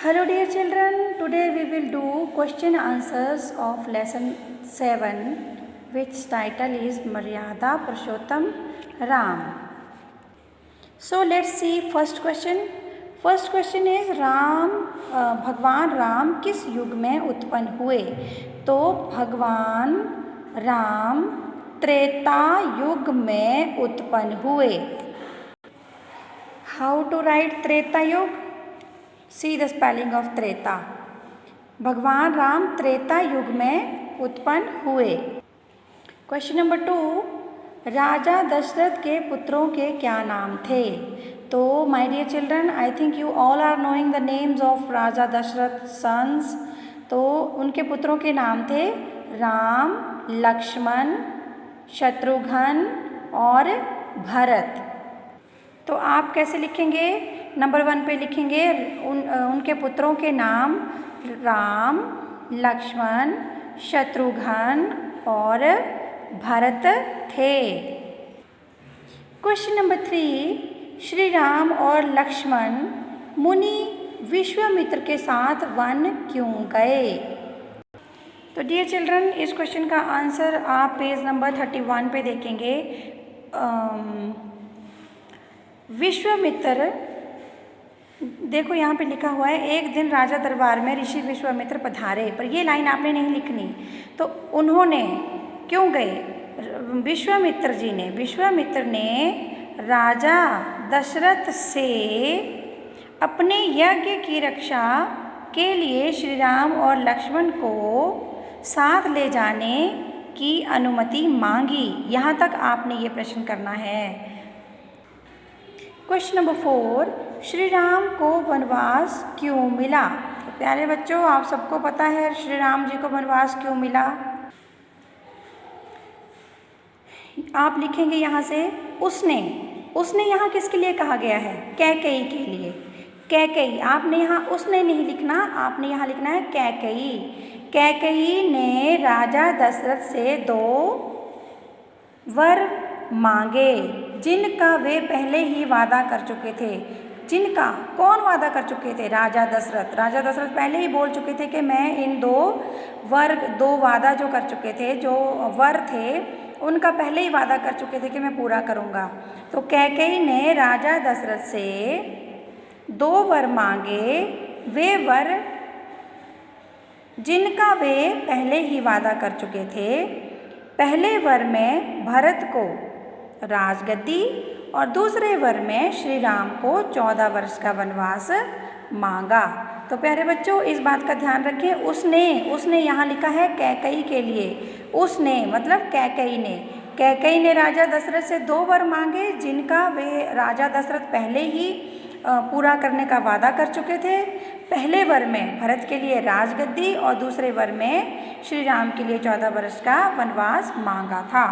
Hello dear children, today we will do question answers of lesson 7 which title is Maryada Purushottam Ram. So let's see first question. First question is भगवान राम किस युग में उत्पन्न हुए? तो भगवान राम त्रेता युग में उत्पन्न हुए. How to write त्रेता युग? See the spelling of Treta. भगवान राम त्रेता युग में उत्पन्न हुए. क्वेश्चन नंबर 2, राजा दशरथ के पुत्रों के क्या नाम थे? तो my dear children, I think you all are knowing the names of Raja Dashrath sons. तो उनके पुत्रों के नाम थे राम, लक्ष्मण, शत्रुघ्न और भरत. तो आप कैसे लिखेंगे? नंबर 1 पे लिखेंगे उनके पुत्रों के नाम राम, लक्ष्मण, शत्रुघ्न और भरत थे. क्वेश्चन नंबर 3, श्री राम और लक्ष्मण मुनि विश्वामित्र के साथ वन क्यों गए? तो डियर चिल्ड्रन, इस क्वेश्चन का आंसर आप पेज नंबर 31 पे देखेंगे. विश्वामित्र, देखो यहाँ पे लिखा हुआ है, एक दिन राजा दरबार में ऋषि विश्वामित्र पधारे, पर ये लाइन आपने नहीं लिखनी. तो उन्होंने क्यों गए? विश्वामित्र ने राजा दशरथ से अपने यज्ञ की रक्षा के लिए श्री राम और लक्ष्मण को साथ ले जाने की अनुमति मांगी. यहाँ तक आपने ये प्रश्न करना है. क्वेश्चन नंबर 4, श्री राम को वनवास क्यों मिला? तो प्यारे बच्चों, आप सबको पता है श्री राम जी को वनवास क्यों मिला. आप लिखेंगे यहाँ से उसने यहाँ किसके लिए कहा गया है? कैकेयी के लिए. कैकेयी, आपने यहाँ उसने नहीं लिखना, आपने यहाँ लिखना है कैकेयी. कैकेयी ने राजा दशरथ से 2 वर मांगे जिनका वे पहले ही वादा कर चुके थे. जिनका कौन वादा कर चुके थे? राजा दशरथ पहले ही बोल चुके थे कि मैं इन 2 वादा जो कर चुके थे, जो वर थे, उनका पहले ही वादा कर चुके थे कि मैं पूरा करूँगा. तो कैकेयी ने राजा दशरथ से 2 वर मांगे. वे वर जिनका वे पहले ही वादा कर चुके थे. पहले वर में भरत को राजगद्दी और दूसरे वर में श्री राम को 14 वर्ष का वनवास मांगा. तो प्यारे बच्चों, इस बात का ध्यान रखें. उसने यहाँ लिखा है कैकेयी के लिए. उसने मतलब कैकेयी ने राजा दशरथ से 2 वर मांगे जिनका वे राजा दशरथ पहले ही पूरा करने का वादा कर चुके थे. पहले वर में भरत के लिए राजगद्दी और दूसरे वर में श्री राम के लिए 14 वर्ष का वनवास मांगा था.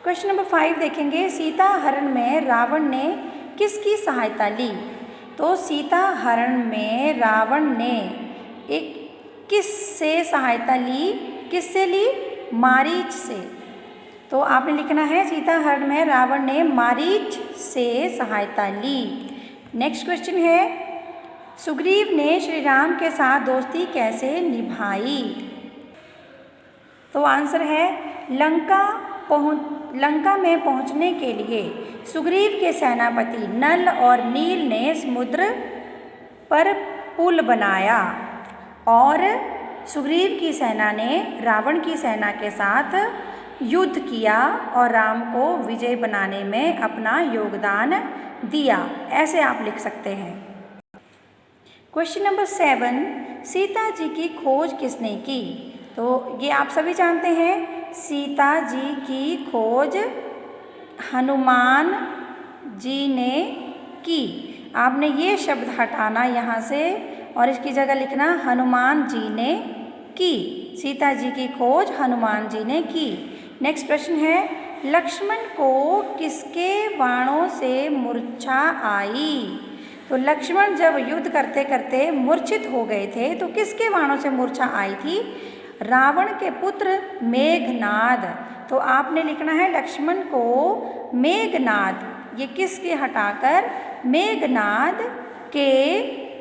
क्वेश्चन नंबर 5 देखेंगे, सीता हरण में रावण ने किसकी सहायता ली? तो सीता हरण में रावण ने किससे सहायता ली? किससे ली? मारीच से. तो आपने लिखना है सीता हरण में रावण ने मारीच से सहायता ली. नेक्स्ट क्वेश्चन है, सुग्रीव ने श्री राम के साथ दोस्ती कैसे निभाई? तो आंसर है लंका में पहुंचने के लिए सुग्रीव के सेनापति नल और नील ने समुद्र पर पुल बनाया और सुग्रीव की सेना ने रावण की सेना के साथ युद्ध किया और राम को विजय बनाने में अपना योगदान दिया. ऐसे आप लिख सकते हैं. क्वेश्चन नंबर 7, सीता जी की खोज किसने की? तो ये आप सभी जानते हैं, सीता जी की खोज हनुमान जी ने की. आपने ये शब्द हटाना यहाँ से और इसकी जगह लिखना हनुमान जी ने की. सीता जी की खोज हनुमान जी ने की. नेक्स्ट प्रश्न है, लक्ष्मण को किसके बाणों से मूर्छा आई? तो लक्ष्मण जब युद्ध करते करते मूर्छित हो गए थे तो किसके बाणों से मूर्छा आई थी? रावण के पुत्र मेघनाद. तो आपने लिखना है लक्ष्मण को मेघनाद, ये किसके हटाकर मेघनाद के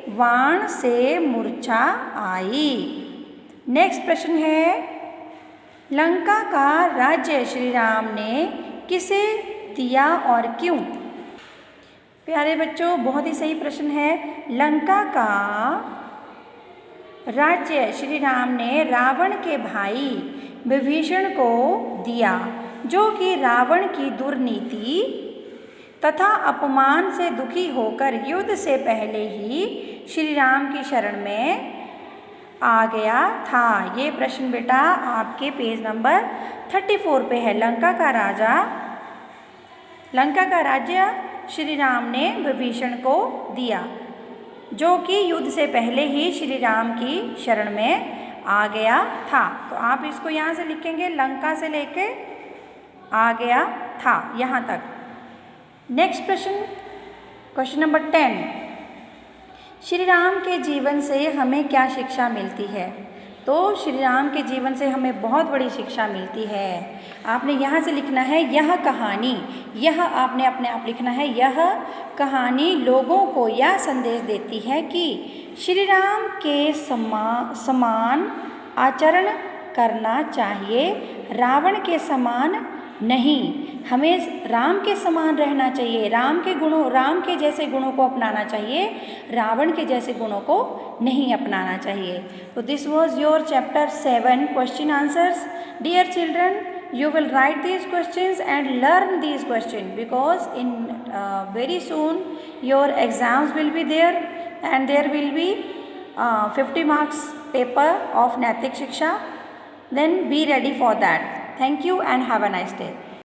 वाण से मूर्छा आई। नेक्स्ट प्रश्न है, लंका का राज्य श्री राम ने किसे दिया और क्यों? प्यारे बच्चों, बहुत ही सही प्रश्न है। लंका का राज्य श्री राम ने रावण के भाई विभीषण को दिया, जो कि रावण की दुर्नीति तथा अपमान से दुखी होकर युद्ध से पहले ही श्री राम की शरण में आ गया था। ये प्रश्न बेटा आपके पेज नंबर 34 पे है। लंका का राज्य श्री राम ने विभीषण को दिया, जो कि युद्ध से पहले ही श्री राम की शरण में आ गया था। तो आप इसको यहाँ से लिखेंगे, लंका से लेके आ गया था यहाँ तक। नेक्स्ट प्रश्न, क्वेश्चन नंबर 10, श्री राम के जीवन से हमें क्या शिक्षा मिलती है? तो श्री राम के जीवन से हमें बहुत बड़ी शिक्षा मिलती है। आपने यहाँ से लिखना है यह कहानी, यह आपने अपने आप लिखना है, यह कहानी लोगों को यह संदेश देती है कि श्री राम के समान आचरण करना चाहिए, रावण के समान नहीं। हमें राम के समान रहना चाहिए, राम के जैसे गुणों को अपनाना चाहिए, रावण के जैसे गुणों को नहीं अपनाना चाहिए। तो this was your chapter 7 question answers. Dear children, you will write these questions and learn these questions, because in very soon your exams will be there and there will be 50 marks paper of Naitik Shiksha. Then be ready for that. Thank you and have a nice day.